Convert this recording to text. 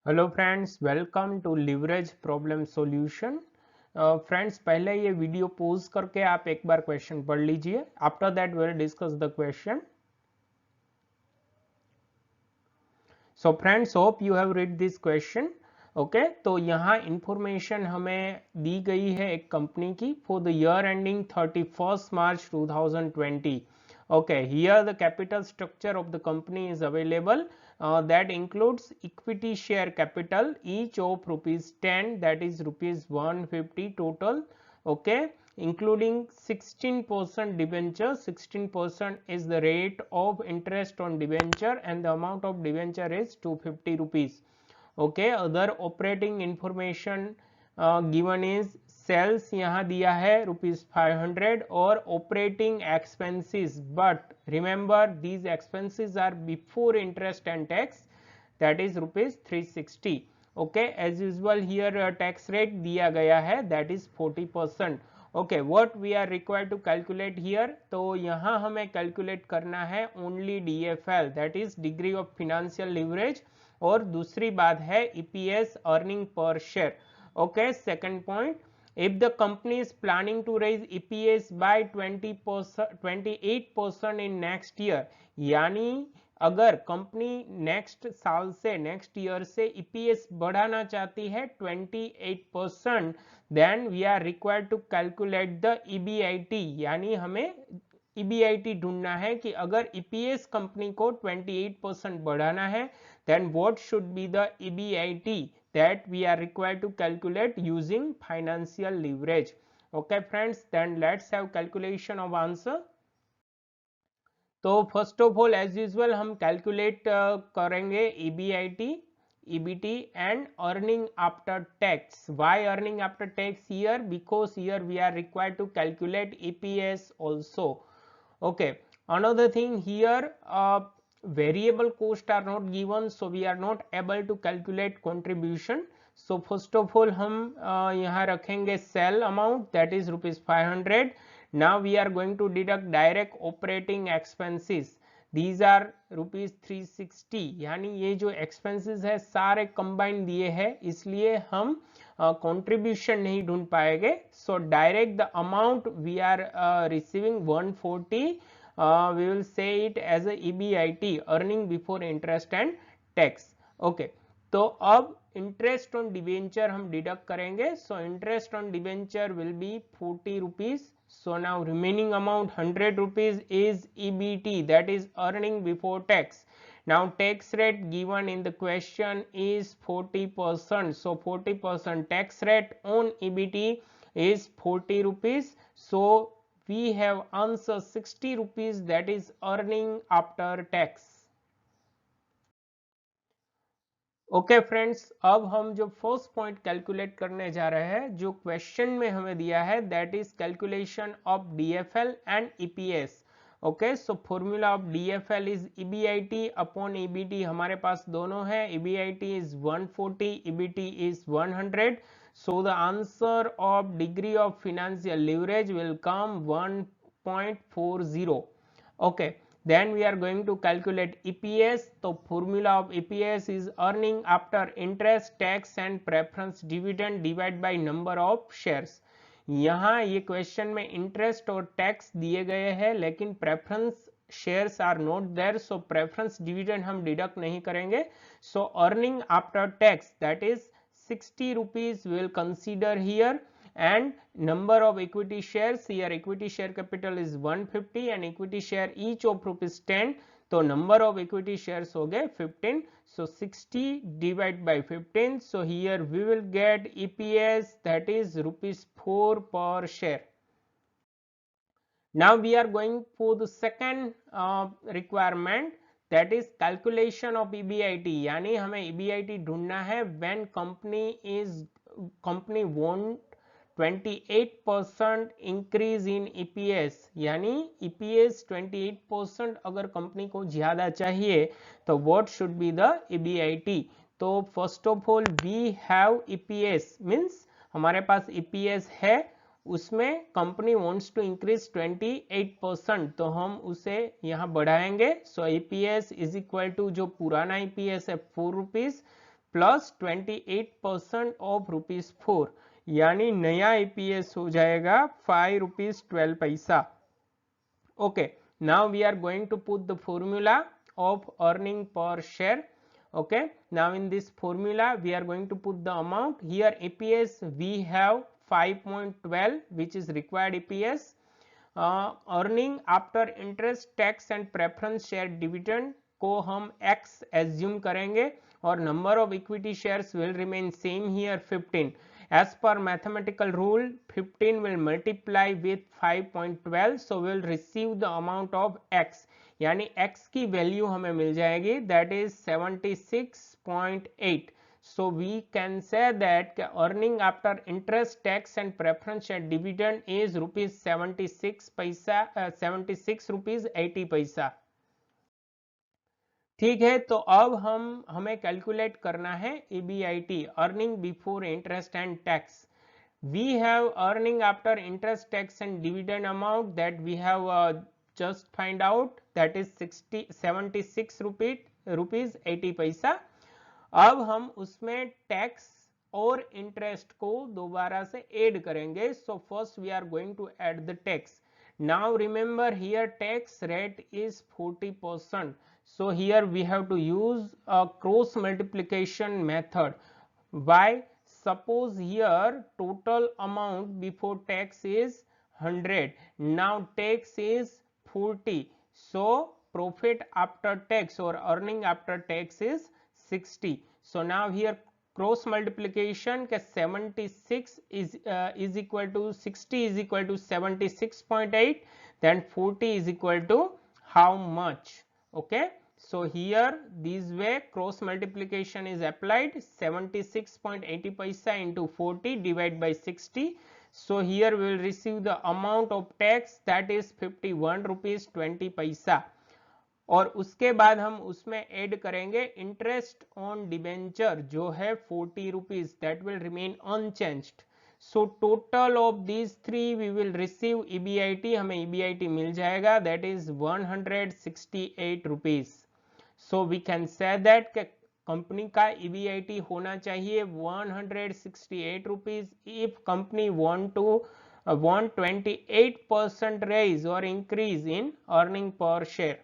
Hello friends, welcome to leverage problem solution. Friends, पहले ये video pause करके आप एक बार क्वेश्चन पढ़ लीजिए। After that we will discuss the question. So friends, hope you have read this question. Okay, तो यहाँ इंफॉर्मेशन हमें दी गई है एक कंपनी की for the year ending 31st March 2020. Okay, here the capital structure of the company is available. That includes equity share capital each of rupees 10, that is rupees 150 total. Okay, including 16% debenture. 16% is the rate of interest on debenture and the amount of debenture is 250 rupees. Okay, other operating information given is sales यहाँ दिया है ₹500 और operating expenses, but remember these expenses are before interest and tax, that is ₹360. Okay, as usual here tax rate दिया गया है, that is 40%. Okay, what we are required to calculate here, तो यहाँ हमें कैलकुलेट करना है only DFL, that is degree of financial leverage, और दूसरी बात है EPS, earning per share. Okay, second point, if the company is planning to raise EPS by 28% in next year, यानी अगर कंपनी नेक्स्ट साल से, नेक्स्ट ईयर से EPS बढ़ाना चाहती है 28%, then we are required to calculate the EBIT, यानी हमें EBIT ढूंढना है कि अगर EPS कंपनी को 28% बढ़ाना है, then what should be the EBIT that we are required to calculate using financial leverage. Okay friends, then let's have calculation of answer. तो first of all as usual हम calculate करेंगे EBIT, EBT and earning after tax. Why earning after tax here? Because here we are required to calculate EPS also. Okay, another thing here, variable cost are not given, so we are not able to calculate contribution. So first of all हम यहाँ रखेंगे sell amount, that is ₹500. Now we are going to deduct direct operating expenses, these are ₹360. यानी ये जो expenses है सारे combine दिए हैं, इसलिए हम contribution नहीं ढूंढ पाएंगे. So direct the amount we are receiving 140, we will say it as a EBIT, earning before interest and tax. Okay, तो अब इंटरेस्ट ऑन डिबेंचर हम डिडक्ट करेंगे. So interest on debenture will be 40 rupees. So now remaining amount 100 rupees is EBT, that is earning before tax. Now tax rate given in the question is 40%. So 40% tax rate on EBT is 40 rupees. So we have answer 60 rupees, that is earning after tax. Okay friends, अब हम जो first point calculate करने जा रहे हैं, जो question में हमें दिया है, that is calculation of DFL and EPS. Okay, so formula of DFL is EBIT upon EBT. हमारे पास दोनों है, EBIT is 140, EBT is 100. So the answer of degree of financial leverage will come 1.40. Okay, then we are going to calculate EPS. So formula of EPS is earning after interest, tax and preference dividend divided by number of shares. यहाँ ये question में interest और tax दिए गए हैं, लेकिन preference shares are not there, so preference dividend हम deduct नहीं करेंगे. So earning after tax, that is 60 rupees we will consider here, and number of equity shares, here equity share capital is 150 and equity share each of ₹10, तो number of equity shares हो गए 15. So 60 divided by 15, so here we will get EPS, that is ₹4 per share. Now we are going for the second requirement, that is calculation of EBIT. यानी हमें EBIT ढूंढना है when company want 28% increase in EPS, यानी EPS 28% अगर company को ज्यादा चाहिए तो what should be the EBIT. तो first of all we have EPS, means हमारे पास EPS है, उसमें कंपनी वांट्स टू इंक्रीज 28%, तो हम उसे यहाँ बढ़ाएंगे. सो EPS इज इक्वल टू जो पुराना EPS है 4 rupees प्लस 28% ऑफ ₹4, यानी नया ईपीएस हो जाएगा ₹5.12. Okay, now we are going to put the formula of earning per share. Okay, now in this formula we are going to put the amount. Here EPS we have 5.12, which is required EPS. Earning after interest, tax and preference share dividend को हम X assume करेंगे और number of equity shares will remain same here 15. As per mathematical rule, 15 will multiply with 5.12, so we will receive the amount of X. यानी X की value हमें मिल जाएगी, that is 76.8. So we can say that earning after interest, tax and preference share dividend is ₹76.80. ठीक है, तो अब हमें calculate करना है EBIT, earning before interest and tax. We have earning after interest, tax and dividend amount that we have just find out, that is 76 rupees 80 पैसा. अब हम उसमें टैक्स और इंटरेस्ट को दोबारा से ऐड करेंगे. So first we are going to add the tax. Now remember here tax rate is 40%. So here we have to use a cross multiplication method. Why? Suppose here total amount before tax is 100. Now tax is 40. So profit after tax or earning after tax is 60. So now here cross multiplication के 76 is equal to 60 is equal to 76.8, then 40 is equal to how much? Okay, so here this way cross multiplication is applied. 76.80 paisa into 40 divided by 60. So here we will receive the amount of tax, that is 51 rupees 20 paisa. और उसके बाद हम उसमें add करेंगे interest on debenture जो है 40 rupees, that will remain unchanged. So total of these three we will receive EBIT, हमें EBIT मिल जाएगा, that is 168 rupees. So we can say that company का EBIT होना चाहिए 168 rupees if company want 28% raise or increase in earning per share.